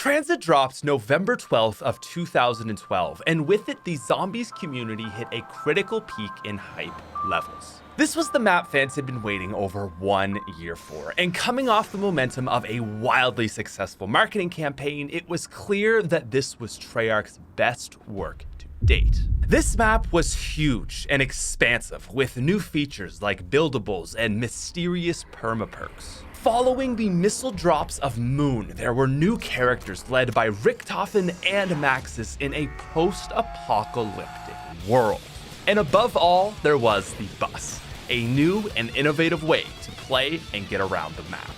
Tranzit dropped November 12th of 2012, and with it, the zombies community hit a critical peak in hype levels. This was the map fans had been waiting over 1 year for, and coming off the momentum of a wildly successful marketing campaign, it was clear that this was Treyarch's best work to date. This map was huge and expansive, with new features like buildables and mysterious permaperks. Following the missile drops of Moon, there were new characters led by Richtofen and Maxis in a post-apocalyptic world. And above all, there was the bus, a new and innovative way to play and get around the map.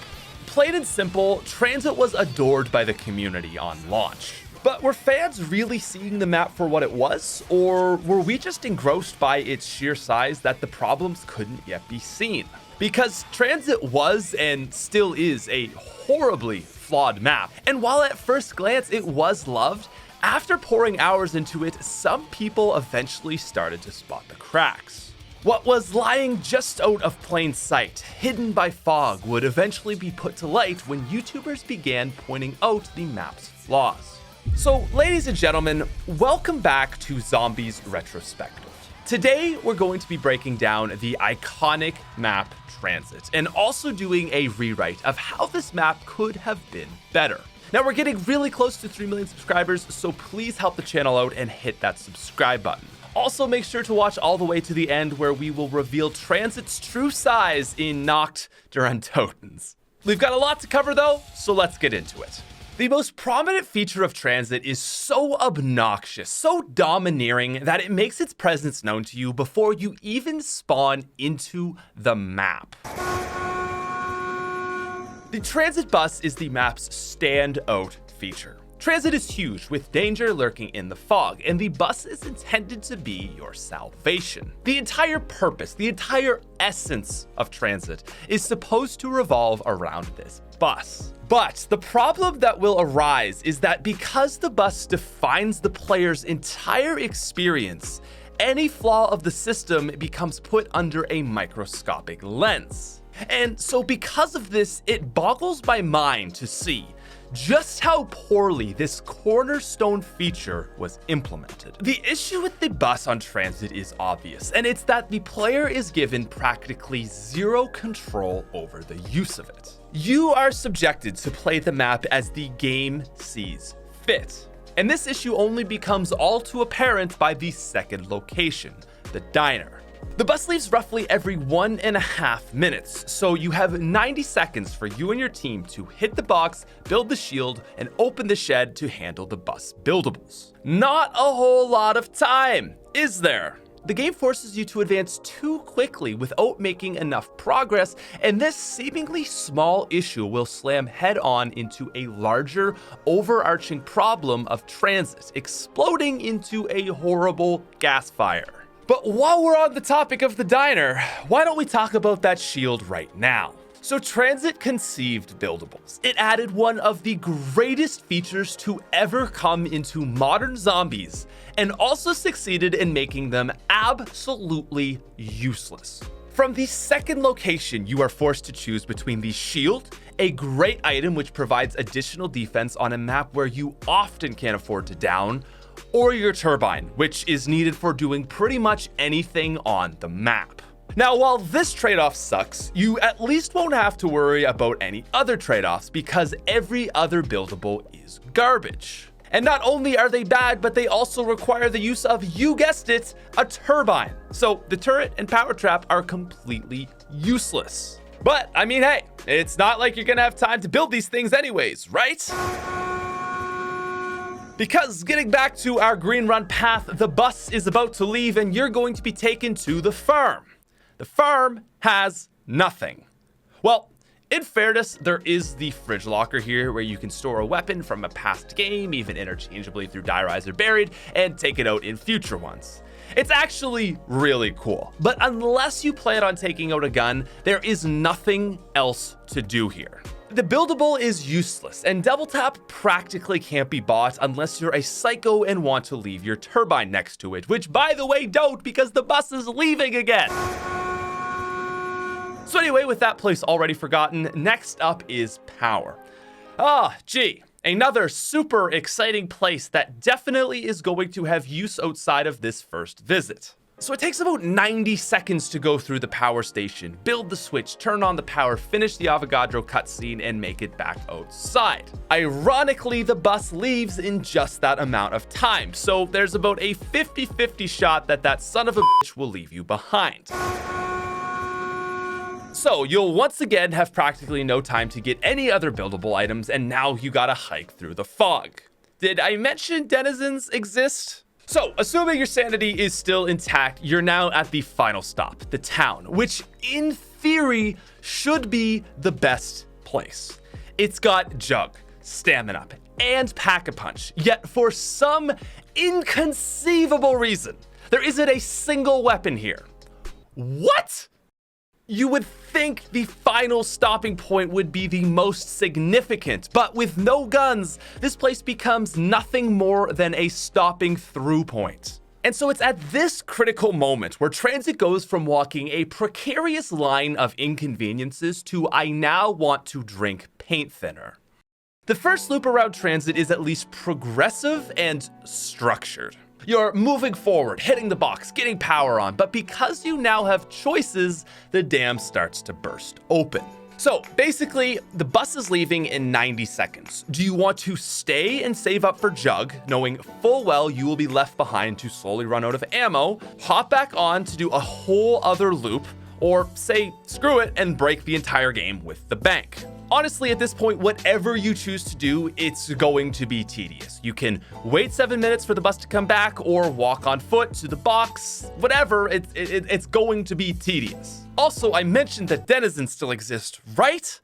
Plain and simple, Tranzit was adored by the community on launch. But were fans really seeing the map for what it was? Or were we just engrossed by its sheer size that the problems couldn't yet be seen? Because Tranzit was and still is a horribly flawed map. And while at first glance it was loved, after pouring hours into it, some people eventually started to spot the cracks. What was lying just out of plain sight, hidden by fog, would eventually be put to light when YouTubers began pointing out the map's flaws. So, ladies and gentlemen, welcome back to Zombies Retrospective. Today, we're going to be breaking down the iconic map Tranzit, and also doing a rewrite of how this map could have been better. Now, we're getting really close to 3 million subscribers, so please help the channel out and hit that subscribe button. Also, make sure to watch all the way to the end, where we will reveal Tranzit's true size in Nacht der Unten. We've got a lot to cover though, so let's get into it. The most prominent feature of Tranzit is so obnoxious, so domineering, that it makes its presence known to you before you even spawn into the map. The Tranzit bus is the map's standout feature. Tranzit is huge, with danger lurking in the fog, and the bus is intended to be your salvation. The entire purpose, the entire essence of Tranzit is supposed to revolve around this bus. But the problem that will arise is that because the bus defines the player's entire experience, any flaw of the system becomes put under a microscopic lens. And so because of this, it boggles my mind to see just how poorly this cornerstone feature was implemented. The issue with the bus on Tranzit is obvious, and it's that the player is given practically zero control over the use of it. You are subjected to play the map as the game sees fit. And this issue only becomes all too apparent by the second location, the diner. The bus leaves roughly every 1.5 minutes, so you have 90 seconds for you and your team to hit the box, build the shield, and open the shed to handle the bus buildables. Not a whole lot of time, is there? The game forces you to advance too quickly without making enough progress, and this seemingly small issue will slam head-on into a larger, overarching problem of Tranzit, exploding into a horrible gas fire. But while we're on the topic of the diner, why don't we talk about that shield right now? So Tranzit conceived buildables. It added one of the greatest features to ever come into modern zombies, and also succeeded in making them absolutely useless. From the second location, you are forced to choose between the shield, a great item which provides additional defense on a map where you often can't afford to down, or your turbine, which is needed for doing pretty much anything on the map. Now, while this trade-off sucks, you at least won't have to worry about any other trade-offs because every other buildable is garbage. And not only are they bad, but they also require the use of, you guessed it, a turbine. So the turret and power trap are completely useless. But I mean, hey, it's not like you're gonna have time to build these things anyways, right? Because getting back to our green run path, the bus is about to leave and you're going to be taken to the farm. The farm has nothing. Well, in fairness, there is the fridge locker here where you can store a weapon from a past game, even interchangeably through Die Rise or Buried, and take it out in future ones. It's actually really cool, but unless you plan on taking out a gun, there is nothing else to do here. The buildable is useless, and double tap practically can't be bought unless you're a psycho and want to leave your turbine next to it, which by the way don't, because the bus is leaving again. So anyway, with that place already forgotten, next up is power. Gee, Another super exciting place that definitely is going to have use outside of this first visit. So it takes about 90 seconds to go through the power station, build the switch, turn on the power, finish the Avogadro cutscene, and make it back outside. Ironically, the bus leaves in just that amount of time, so there's about a 50-50 shot that that son of a bitch will leave you behind. So you'll once again have practically no time to get any other buildable items, and now you gotta hike through the fog. Did I mention denizens exist? So, assuming your sanity is still intact, you're now at the final stop, the town, which in theory should be the best place. It's got Jug, Stamina Up, and Pack-a-Punch, yet for some inconceivable reason, there isn't a single weapon here. What? You would think the final stopping point would be the most significant, but with no guns, this place becomes nothing more than a stopping through point. And so it's at this critical moment where Transit goes from walking a precarious line of inconveniences to I now want to drink paint thinner. The first loop around Transit is at least progressive and structured. You're moving forward, hitting the box, getting power on, but because you now have choices, the dam starts to burst open. So basically, the bus is leaving in 90 seconds. Do you want to stay and save up for Jug, knowing full well you will be left behind to slowly run out of ammo, hop back on to do a whole other loop, or say screw it and break the entire game with the bank? Honestly, at this point, whatever you choose to do, it's going to be tedious. You can wait 7 minutes for the bus to come back or walk on foot to the box, whatever, it's going to be tedious. Also, I mentioned that denizens still exist, right?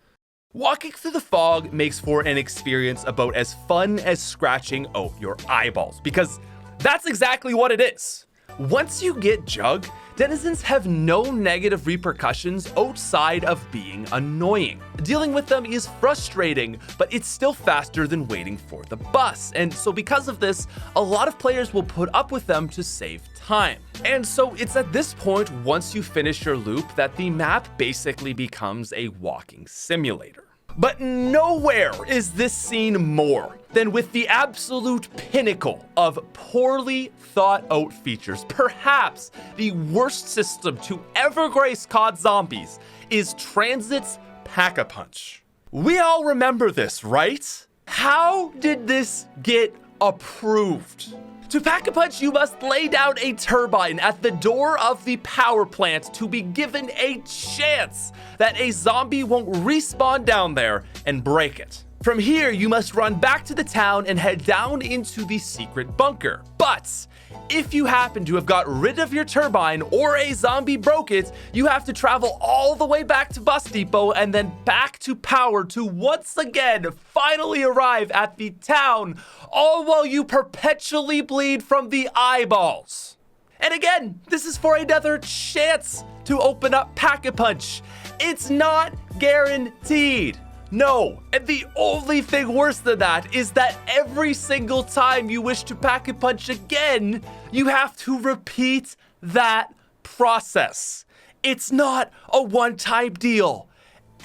Walking through the fog makes for an experience about as fun as scratching out your eyeballs, because that's exactly what it is. Once you get Jug, denizens have no negative repercussions outside of being annoying. Dealing with them is frustrating, but it's still faster than waiting for the bus. And so because of this, a lot of players will put up with them to save time. And so it's at this point, once you finish your loop, that the map basically becomes a walking simulator. But nowhere is this scene more than with the absolute pinnacle of poorly thought out features. Perhaps the worst system to ever grace COD Zombies is Transit's Pack-a-Punch. We all remember this, right? How did this get approved? To Pack-a-Punch, you must lay down a turbine at the door of the power plant to be given a chance that a zombie won't respawn down there and break it. From here, you must run back to the town and head down into the secret bunker. But if you happen to have got rid of your turbine or a zombie broke it, you have to travel all the way back to Bus Depot and then back to power to once again finally arrive at the town, all while you perpetually bleed from the eyeballs. And again, this is for another chance to open up Pack-a-Punch. It's not guaranteed. No, and the only thing worse than that is that every single time you wish to Pack-a-Punch again, you have to repeat that process. It's not a one-time deal.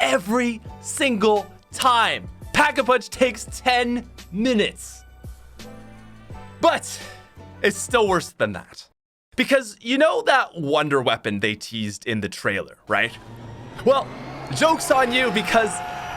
Every single time. Pack-a-Punch takes 10 minutes. But it's still worse than that. Because you know that wonder weapon they teased in the trailer, right? Well, joke's on you because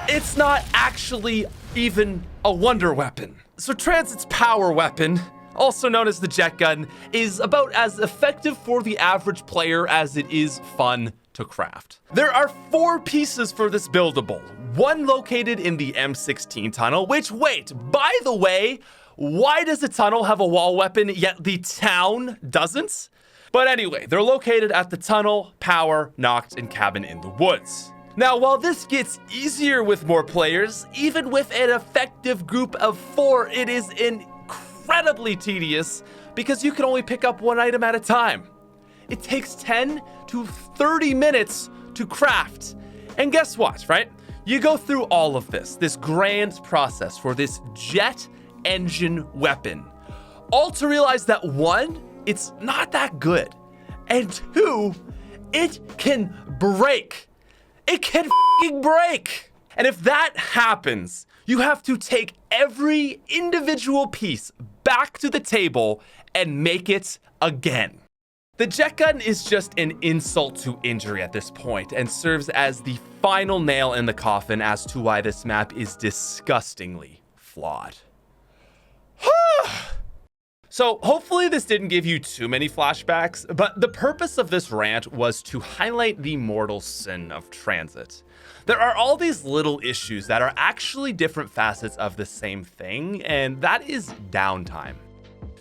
it's not actually even a wonder weapon. So Transit's power weapon, also known as the jet gun, is about as effective for the average player as it is fun to craft. There are 4 pieces for this buildable. One located in the M16 tunnel, which wait, by the way, why does the tunnel have a wall weapon yet the town doesn't? But anyway, they're located at the tunnel, power, Nacht, and cabin in the woods. Now, while this gets easier with more players, even with an effective group of 4, it is incredibly tedious because you can only pick up one item at a time. It takes 10 to 30 minutes to craft. And guess what, right? You go through all of this grand process for this jet engine weapon, all to realize that 1, it's not that good, and 2, it can break. It can f***ing break. And if that happens, You have to take every individual piece back to the table and make it again. The jet gun is just an insult to injury at this point and serves as the final nail in the coffin as to why this map is disgustingly flawed. So hopefully this didn't give you too many flashbacks, but the purpose of this rant was to highlight the mortal sin of Transit. There are all these little issues that are actually different facets of the same thing, and that is downtime.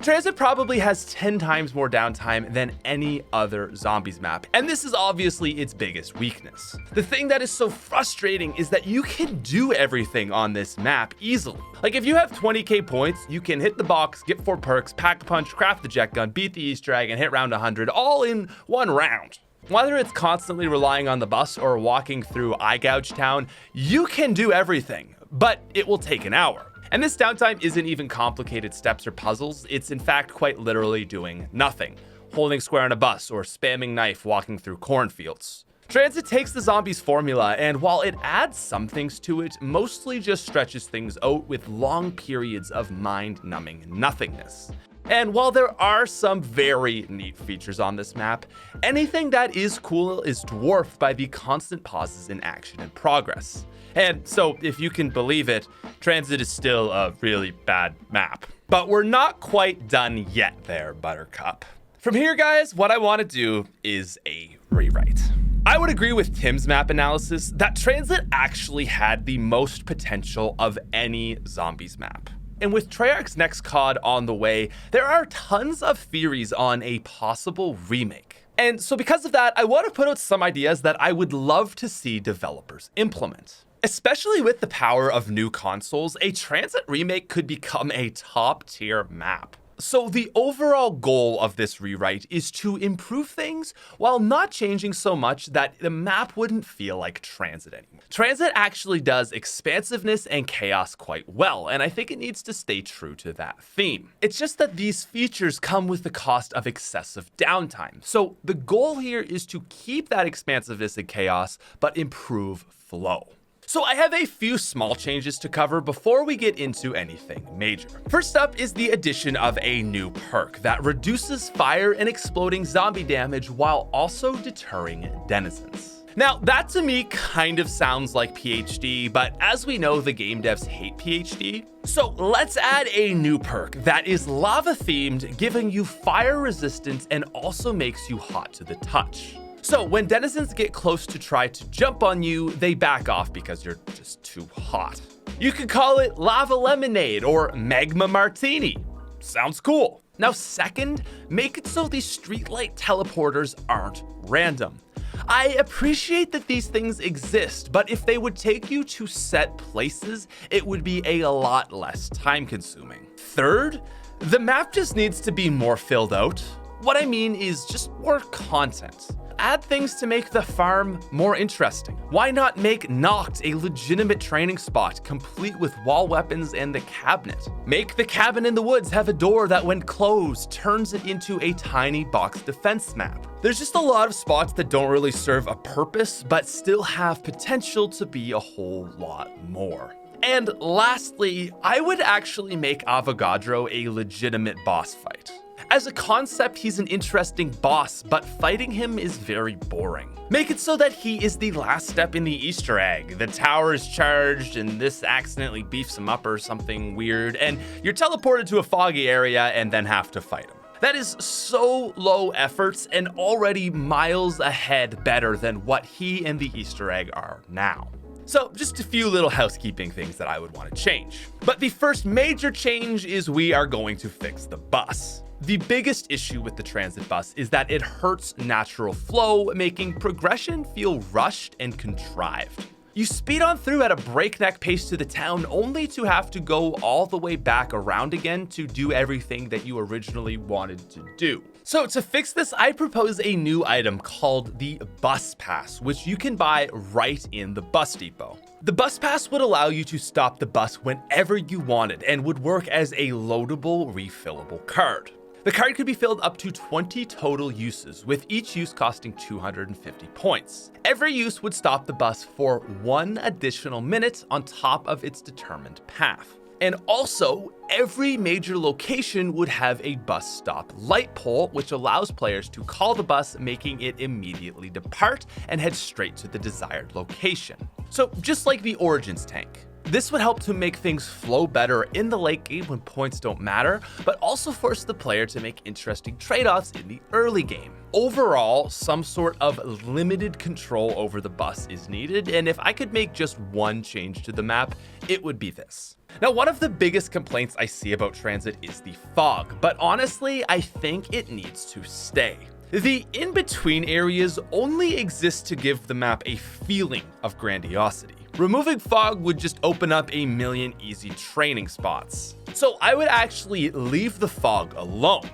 Transit probably has 10 times more downtime than any other zombies map, and this is obviously its biggest weakness. The thing that is so frustrating is that you can do everything on this map easily. Like if you have 20k points, you can hit the box, get 4 perks, pack a punch, craft the jet gun, beat the Easter egg, and hit round 100 all in one round. Whether it's constantly relying on the bus or walking through Eye Gouge Town, you can do everything, but it will take an hour. And this downtime isn't even complicated steps or puzzles, it's in fact quite literally doing nothing. Holding square on a bus or spamming knife walking through cornfields. Transit takes the zombies formula, and while it adds some things to it, mostly just stretches things out with long periods of mind-numbing nothingness. And while there are some very neat features on this map, anything that is cool is dwarfed by the constant pauses in action and progress. And so, if you can believe it, Transit is still a really bad map. But we're not quite done yet there, Buttercup. From here, guys, what I want to do is a rewrite. I would agree with Tim's map analysis that Transit actually had the most potential of any zombies map. And with Treyarch's next COD on the way, there are tons of theories on a possible remake. And so because of that, I want to put out some ideas that I would love to see developers implement. Especially with the power of new consoles, a Transit remake could become a top-tier map. So the overall goal of this rewrite is to improve things while not changing so much that the map wouldn't feel like Transit anymore. Transit actually does expansiveness and chaos quite well, and I think it needs to stay true to that theme. It's just that these features come with the cost of excessive downtime. So the goal here is to keep that expansiveness and chaos, but improve flow. So I have a few small changes to cover before we get into anything major. First up is the addition of a new perk that reduces fire and exploding zombie damage while also deterring denizens. Now that to me kind of sounds like PhD, but as we know, the game devs hate PhD. So let's add a new perk that is lava themed, giving you fire resistance and also makes you hot to the touch. So when denizens get close to try to jump on you, they back off because you're just too hot. You could call it lava lemonade or magma martini. Sounds cool. Now second, make it so these streetlight teleporters aren't random. I appreciate that these things exist, but if they would take you to set places, it would be a lot less time consuming. Third, the map just needs to be more filled out. What I mean is just more content. Add things to make the farm more interesting. Why not make Nacht a legitimate training spot, complete with wall weapons and the cabinet? Make the cabin in the woods have a door that when closed, turns it into a tiny box defense map. There's just a lot of spots that don't really serve a purpose, but still have potential to be a whole lot more. And lastly, I would actually make Avogadro a legitimate boss fight. As a concept, he's an interesting boss, but fighting him is very boring. Make it so that he is the last step in the Easter egg. The tower is charged and this accidentally beefs him up or something weird, and you're teleported to a foggy area and then have to fight him. That is so low effort and already miles ahead better than what he and the Easter egg are now. So just a few little housekeeping things that I would want to change. But the first major change is we are going to fix the bus. The biggest issue with the Transit bus is that it hurts natural flow, making progression feel rushed and contrived. You speed on through at a breakneck pace to the town only to have to go all the way back around again to do everything that you originally wanted to do. So to fix this, I propose a new item called the Bus Pass, which you can buy right in the bus depot. The Bus Pass would allow you to stop the bus whenever you wanted and would work as a loadable, refillable card. The card could be filled up to 20 total uses, with each use costing 250 points. Every use would stop the bus for 1 additional minute on top of its determined path. And also, every major location would have a bus stop light pole, which allows players to call the bus, making it immediately depart and head straight to the desired location. So just like the Origins tank. This would help to make things flow better in the late game when points don't matter, but also force the player to make interesting trade-offs in the early game. Overall, some sort of limited control over the bus is needed, and if I could make just one change to the map, it would be this. Now, one of the biggest complaints I see about Transit is the fog, but honestly, I think it needs to stay. The in-between areas only exist to give the map a feeling of grandiosity. Removing fog would just open up a million easy training spots. So I would actually leave the fog alone.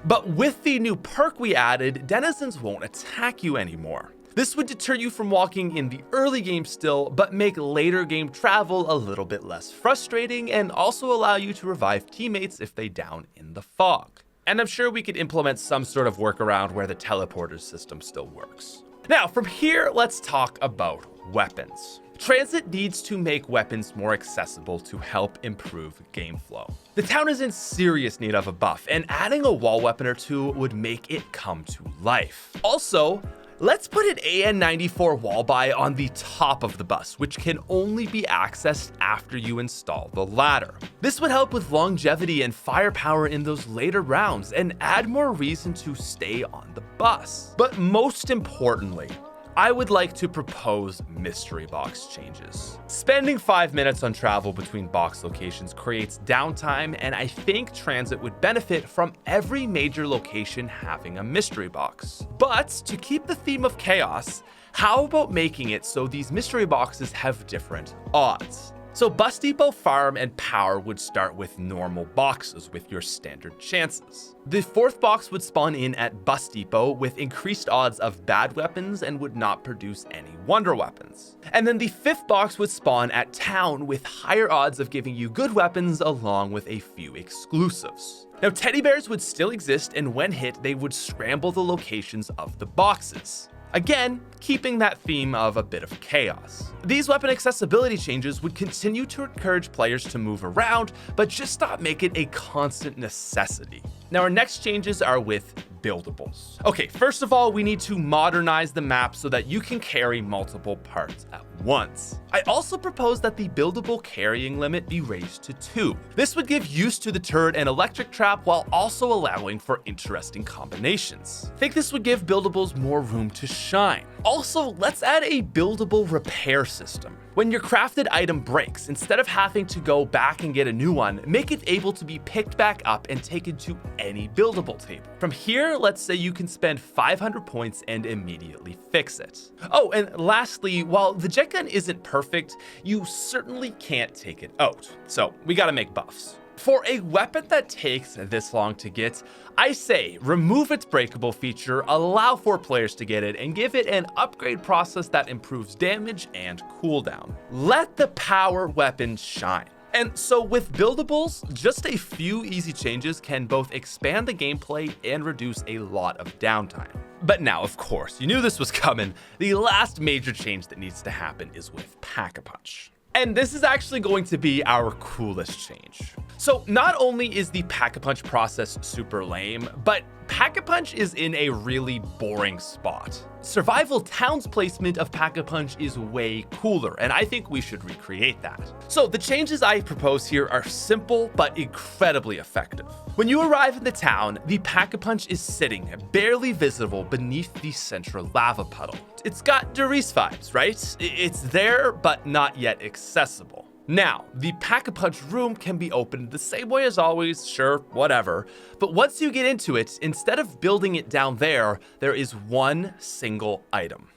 But with the new perk we added, denizens won't attack you anymore. This would deter you from walking in the early game still, but make later game travel a little bit less frustrating and also allow you to revive teammates if they down in the fog. And I'm sure we could implement some sort of workaround where the teleporter system still works. Now, from here, let's talk about weapons. Transit needs to make weapons more accessible to help improve game flow. The town is in serious need of a buff, and adding a wall weapon or two would make it come to life. Also, let's put an AN94 wall buy on the top of the bus, which can only be accessed after you install the ladder. This would help with longevity and firepower in those later rounds and add more reason to stay on the bus. But most importantly, I would like to propose mystery box changes. Spending 5 minutes on travel between box locations creates downtime, and I think Transit would benefit from every major location having a mystery box. But to keep the theme of chaos, how about making it so these mystery boxes have different odds? So Bus Depot, Farm, and Power would start with normal boxes with your standard chances. The 4th box would spawn in at Bus Depot with increased odds of bad weapons and would not produce any wonder weapons. And then the 5th box would spawn at Town with higher odds of giving you good weapons along with a few exclusives. Now, teddy bears would still exist, and when hit, they would scramble the locations of the boxes. Again, keeping that theme of a bit of chaos. These weapon accessibility changes would continue to encourage players to move around, but just not make it a constant necessity. Now, our next changes are with buildables. Okay, first of all, we need to modernize the map so that you can carry multiple parts at once. I also propose that the buildable carrying limit be raised to 2. This would give use to the turret and electric trap while also allowing for interesting combinations. I think this would give buildables more room to shine. Also, let's add a buildable repair system. When your crafted item breaks, instead of having to go back and get a new one, make it able to be picked back up and taken to any buildable table. From here, let's say you can spend 500 points and immediately fix it. Oh, and lastly, while the jet gun isn't perfect, you certainly can't take it out. So we gotta make buffs. For a weapon that takes this long to get, I say remove its breakable feature, allow for players to get it, and give it an upgrade process that improves damage and cooldown. Let the power weapon shine. And so with buildables, just a few easy changes can both expand the gameplay and reduce a lot of downtime. But now, of course, you knew this was coming. The last major change that needs to happen is with Pack-a-Punch. And this is actually going to be our coolest change. So not only is the Pack-a-Punch process super lame, but Pack-a-Punch is in a really boring spot. Survival Town's placement of Pack-a-Punch is way cooler, and I think we should recreate that. So the changes I propose here are simple, but incredibly effective. When you arrive in the town, the Pack-a-Punch is sitting barely visible beneath the central lava puddle. It's got Derice vibes, right? It's there, but not yet accessible. Now, the Pack-a-Punch room can be opened the same way as always, sure, whatever. But once you get into it, instead of building it down there, there is one single item: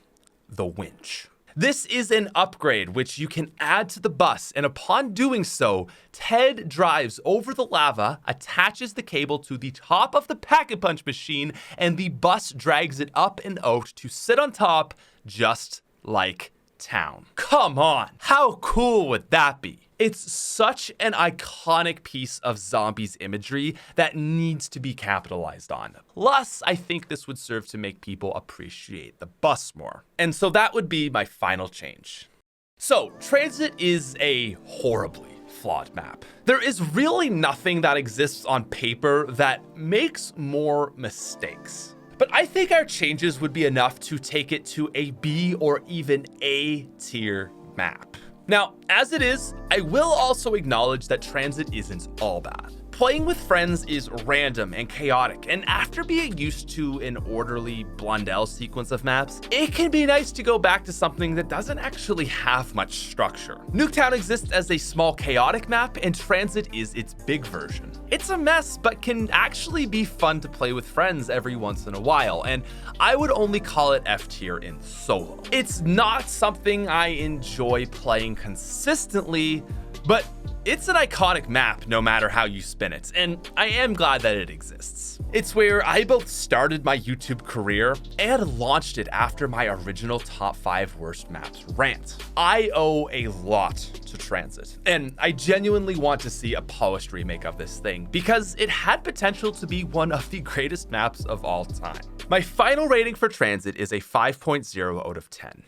the winch. This is an upgrade which you can add to the bus, and upon doing so, Ted drives over the lava, attaches the cable to the top of the Pack-a-Punch machine, and the bus drags it up and out to sit on top, just like Town. Come on, how cool would that be? It's such an iconic piece of zombies imagery that needs to be capitalized on. Plus, I think this would serve to make people appreciate the bus more. And so that would be my final change. So, Transit is a horribly flawed map. There is really nothing that exists on paper that makes more mistakes. But I think our changes would be enough to take it to a B or even A tier map. Now, as it is, I will also acknowledge that Transit isn't all bad. Playing with friends is random and chaotic, and after being used to an orderly Blundell sequence of maps, it can be nice to go back to something that doesn't actually have much structure. Nuketown exists as a small chaotic map, and Transit is its big version. It's a mess, but can actually be fun to play with friends every once in a while, and I would only call it F tier in solo. It's not something I enjoy playing consistently, but it's an iconic map no matter how you spin it, and I am glad that it exists. It's where I both started my YouTube career and launched it after my original top 5 worst maps rant. I owe a lot to Transit, and I genuinely want to see a polished remake of this thing because it had potential to be one of the greatest maps of all time. My final rating for Transit is a 5.0 out of 10,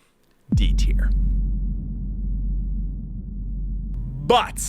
D tier. But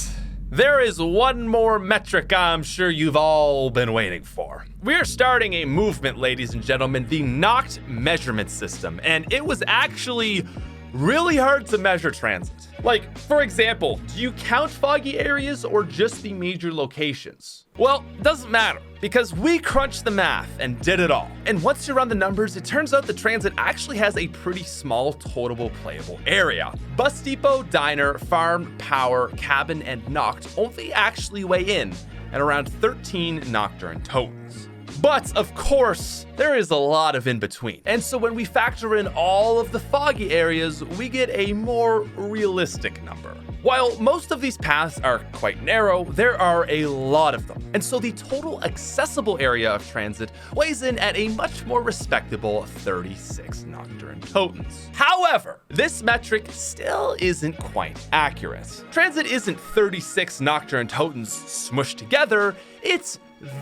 there is one more metric I'm sure you've all been waiting for. We're starting a movement, ladies and gentlemen, the Nacht measurement system, and it was actually really hard to measure Transit. Like, for example, do you count foggy areas or just the major locations? Well, it doesn't matter, because we crunched the math and did it all. And once you run the numbers, it turns out the Transit actually has a pretty small total playable area. Bus depot, diner, farm, power, cabin, and Nacht only actually weigh in at around 13 Nocturne totals. But of course, there is a lot of in between. And so when we factor in all of the foggy areas, we get a more realistic number. While most of these paths are quite narrow, there are a lot of them. And so the total accessible area of Transit weighs in at a much more respectable 36 Nocturne totals. However, this metric still isn't quite accurate. Transit isn't 36 Nocturne totals smushed together, it's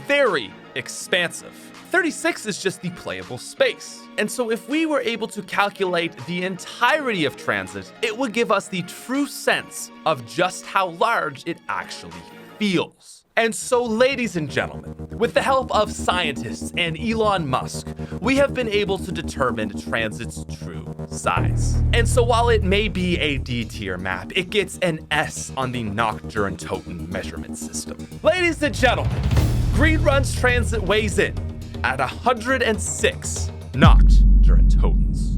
very expansive. 36 is just the playable space. And so if we were able to calculate the entirety of Transit, it would give us the true sense of just how large it actually feels. And so, ladies and gentlemen, with the help of scientists and Elon Musk, we have been able to determine Transit's true size. And so while it may be a D tier map, it gets an S on the Nocturne totem measurement system. Ladies and gentlemen, Green Run's Transit weighs in at 106 Nocturne totals.